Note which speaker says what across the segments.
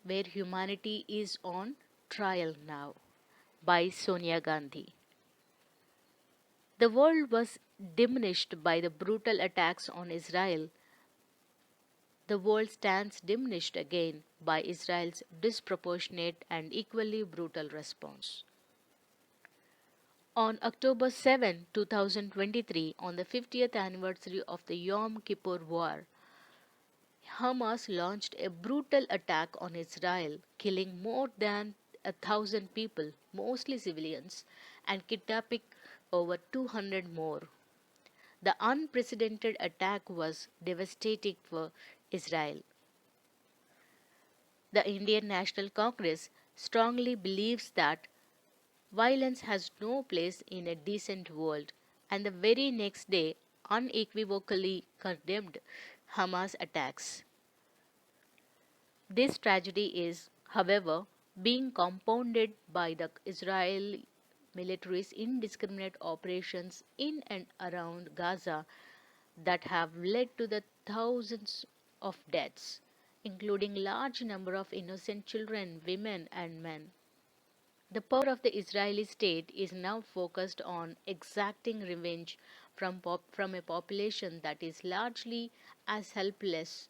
Speaker 1: where humanity is on trial now, by Sonia Gandhi. The world was diminished by the brutal attacks on Israel. The world stands diminished again by Israel's disproportionate and equally brutal response. On October 7, 2023, on the 50th anniversary of the Yom Kippur War, Hamas launched a brutal attack on Israel, killing more than 1,000 people, mostly civilians, and kidnapping over 200 more. The unprecedented attack was devastating for Israel. The Indian National Congress strongly believes that violence has no place in a decent world, and the very next day unequivocally condemned Hamas attacks. This tragedy is, however, being compounded by the Israeli military's indiscriminate operations in and around Gaza that have led to the thousands of deaths, including large number of innocent children, women and men. The power of the Israeli state is now focused on exacting revenge from a population that is largely as helpless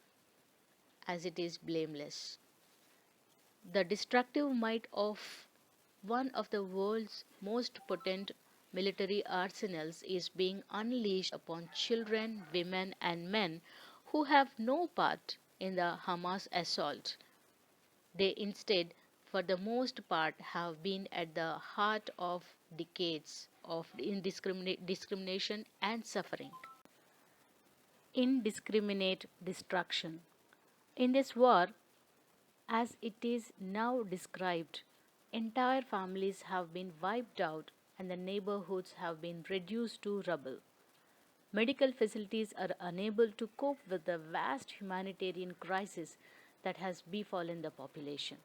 Speaker 1: as it is blameless. The destructive might of one of the world's most potent military arsenals is being unleashed upon children, women, and men who have no part in the Hamas assault. They instead, for the most part, have been at the heart of decades of discrimination and suffering. Indiscriminate destruction. In this war, as it is now described, entire families have been wiped out and the neighborhoods have been reduced to rubble. Medical facilities are unable to cope with the vast humanitarian crisis that has befallen the population.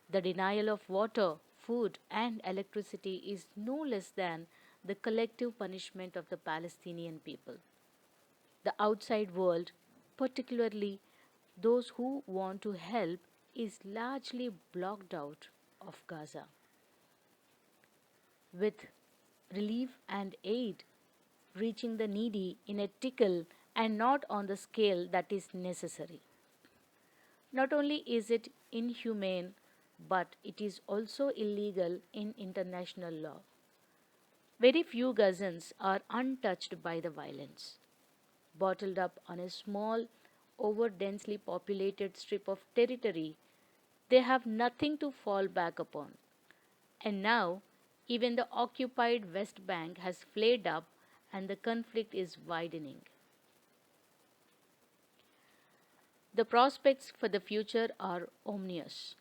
Speaker 1: The denial of water, food, and electricity is no less than the collective punishment of the Palestinian people. The outside world, particularly those who want to help, is largely blocked out of Gaza, with relief and aid reaching the needy in a tickle and not on the scale that is necessary. Not only is it inhumane, but it is also illegal in international law. Very few Gazans are untouched by the violence. Bottled up on a small, over densely populated strip of territory, they have nothing to fall back upon. And now, even the occupied West Bank has flared up and the conflict is widening. The prospects for the future are ominous.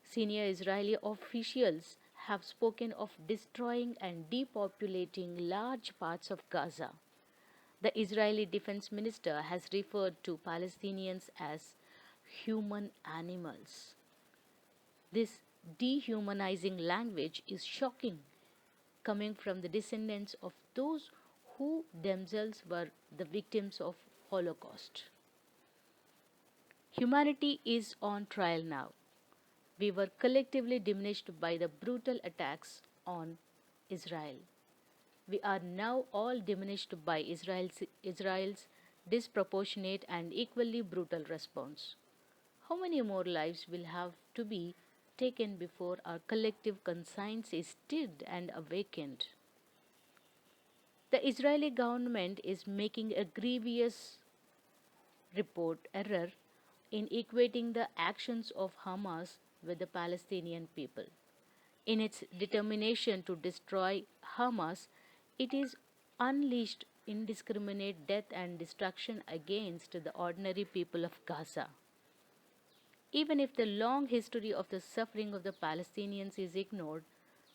Speaker 1: Senior Israeli officials have spoken of destroying and depopulating large parts of Gaza. The Israeli defense minister has referred to Palestinians as human animals. This dehumanizing language is shocking, coming from the descendants of those who themselves were the victims of Holocaust. Humanity is on trial now. We were collectively diminished by the brutal attacks on Israel. We are now all diminished by Israel's disproportionate and equally brutal response. How many more lives will have to be taken before our collective conscience is stirred and awakened? The Israeli government is making a grievous report error in equating the actions of Hamas with the Palestinian people. In its determination to destroy Hamas, it is unleashed indiscriminate death and destruction against the ordinary people of Gaza. Even if the long history of the suffering of the Palestinians is ignored,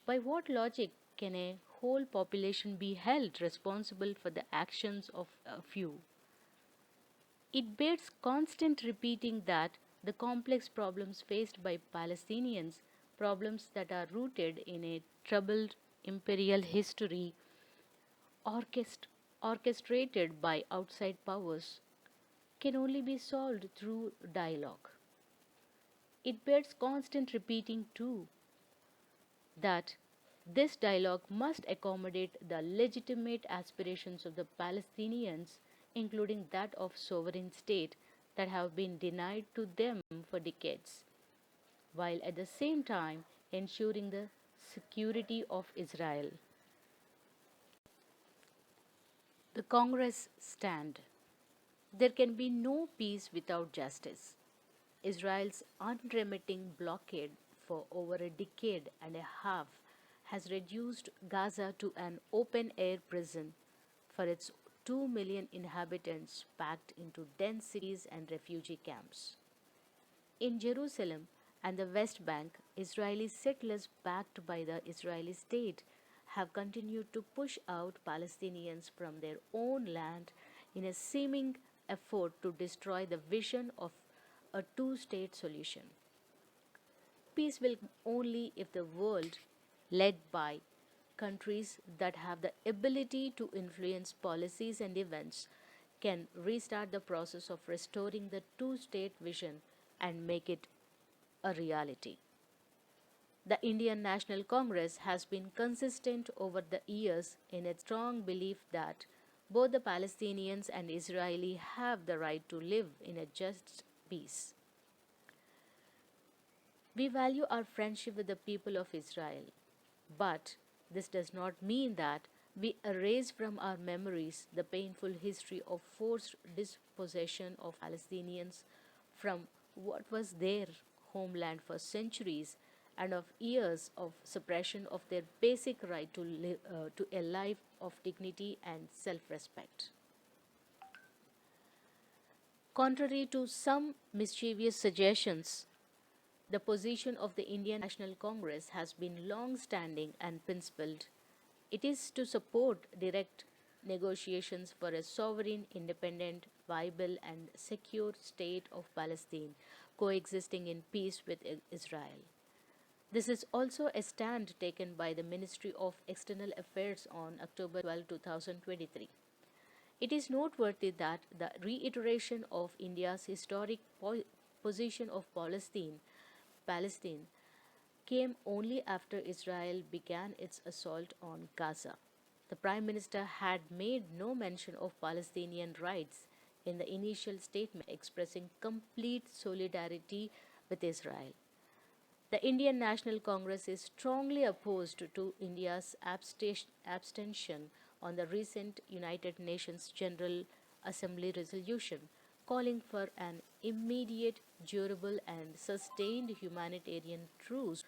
Speaker 1: by what logic can a whole population be held responsible for the actions of a few? It bears constant repeating that the complex problems faced by Palestinians, problems that are rooted in a troubled imperial history orchestrated by outside powers, can only be solved through dialogue. It bears constant repeating too that this dialogue must accommodate the legitimate aspirations of the Palestinians, including that of sovereign state that have been denied to them for decades, while at the same time ensuring the security of Israel. The Congress stand. There can be no peace without justice. Israel's unremitting blockade for over a decade and a half has reduced Gaza to an open air prison for its 2 million inhabitants packed into dense cities and refugee camps. In Jerusalem and the West Bank, Israeli settlers backed by the Israeli state have continued to push out Palestinians from their own land in a seeming effort to destroy the vision of a two-state solution. Peace will only if the world, led by countries that have the ability to influence policies and events, can restart the process of restoring the two state vision and make it a reality. The Indian National Congress has been consistent over the years in its strong belief that both the Palestinians and Israeli have the right to live in a just peace. We value our friendship with the people of Israel, but this does not mean that we erase from our memories the painful history of forced dispossession of Palestinians from what was their homeland for centuries and of years of suppression of their basic right to a life of dignity and self respect. Contrary to some mischievous suggestions, the position of the Indian National Congress has been long standing and principled. It is to support direct negotiations for a sovereign, independent, viable, and secure state of Palestine coexisting in peace with Israel. This is also a stand taken by the Ministry of External Affairs on October 12, 2023. It is noteworthy that the reiteration of India's historic position of Palestine came only after Israel began its assault on Gaza. The Prime Minister had made no mention of Palestinian rights in the initial statement, expressing complete solidarity with Israel. The Indian National Congress is strongly opposed to India's abstention on the recent United Nations General Assembly resolution calling for an immediate, durable, and sustained humanitarian truce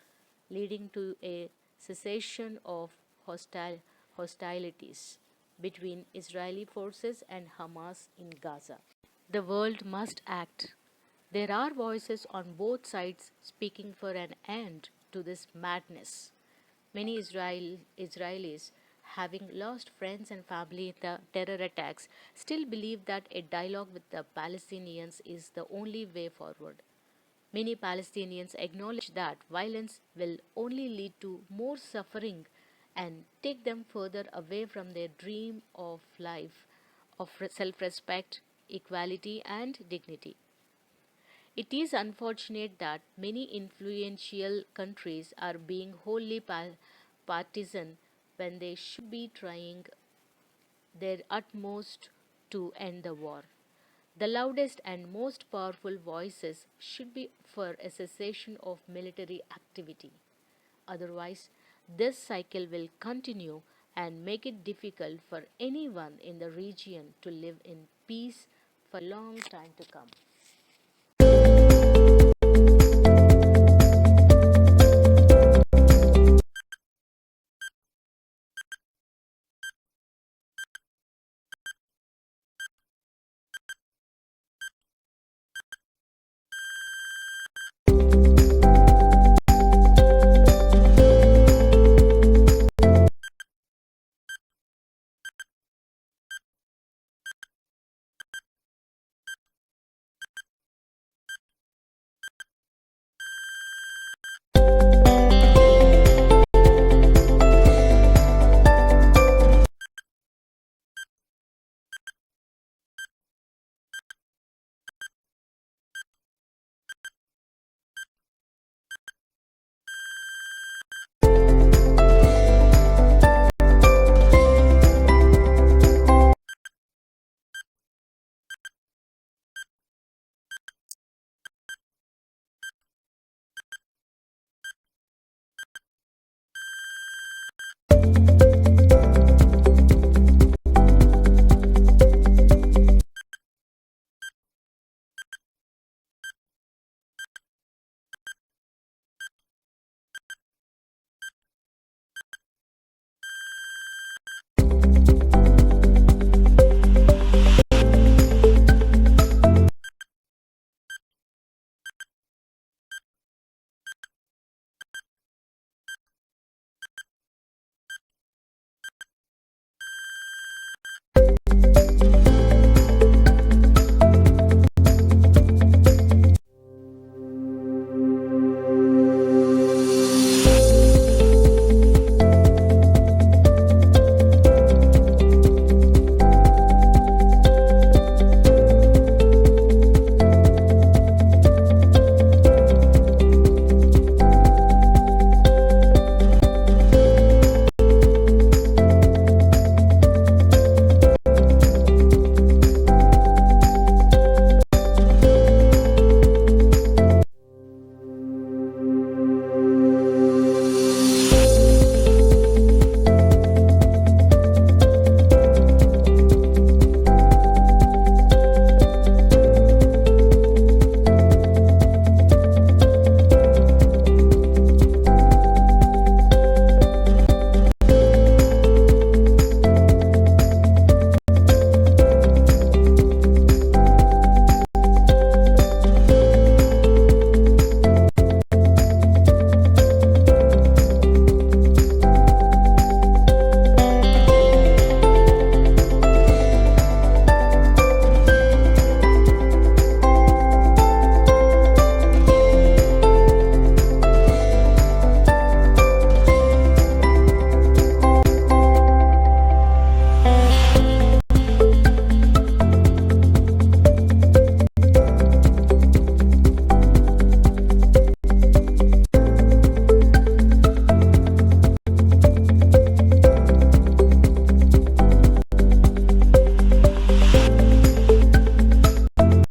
Speaker 1: leading to a cessation of hostilities between Israeli forces and Hamas in Gaza. The world must act. There are voices on both sides speaking for an end to this madness. Many Israelis, having lost friends and family in the terror attacks, still believe that a dialogue with the Palestinians is the only way forward. Many Palestinians acknowledge that violence will only lead to more suffering and take them further away from their dream of life, of self respect, equality, and dignity. It is unfortunate that many influential countries are being wholly partisan when they should be trying their utmost to end the war. The loudest and most powerful voices should be for a cessation of military activity. Otherwise, this cycle will continue and make it difficult for anyone in the region to live in peace for a long time to come.